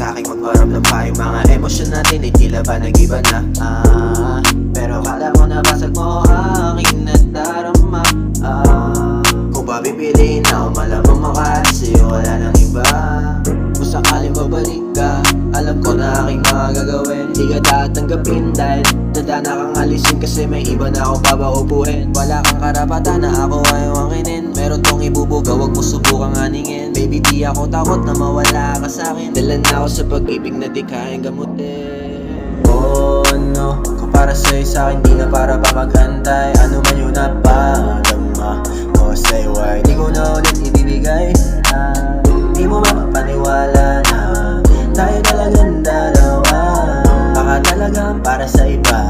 sa'king magparamdam pa yung mga emosyon natin ay tila ba nag-iba na. Pero kala mo nabasag mo aking nadarama. Kung papipiliin ako malamang makasa'yo wala nang iba. Kung sakaling babalik ka, alam ko na aking mga gagawin. Di ka tatanggapin dahil nadana kang alisin, kasi may iba na akong babaupuin. Wala kang karapatan na ako ay wanginin. Meron tong ibubuga, wag mo subukang aningin. Baby, di ako takot na mawala ka sa'kin. Dala na ako sa pag-ibig na di kayang gamutin. Oh no, kung para sa'yo sa'kin di na para pa maghantay. Ano man yun na padarama ko sa'yo ay di ko na ulit ibibigay. Di mo mapapaniwala na tayo talagang dalawa. Baka talagang para sa iba,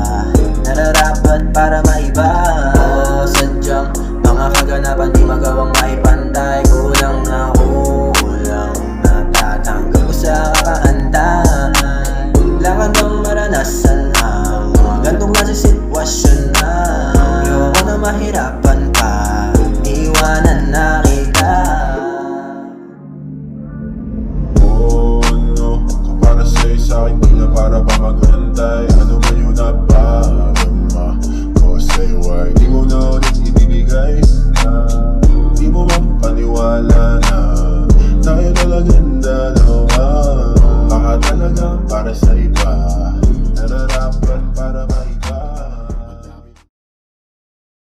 nararapat para maiba. Oo, sadyang mga kaganapan di magawang maipantay. Kulang na natatanggap ko sa kakaantahan. Kailangan bang maranasan ang mga gantong nasa sitwasyon na ayoko na mahirapan pa, iwanan na kita. Sa'kin di na para pa maghantay. Ano man yun na parama ko sa'yo ay di ko na ulit ibibigay. Di mo mapaniwala na tayo talagang dalawa. Baka talagang para sa iba,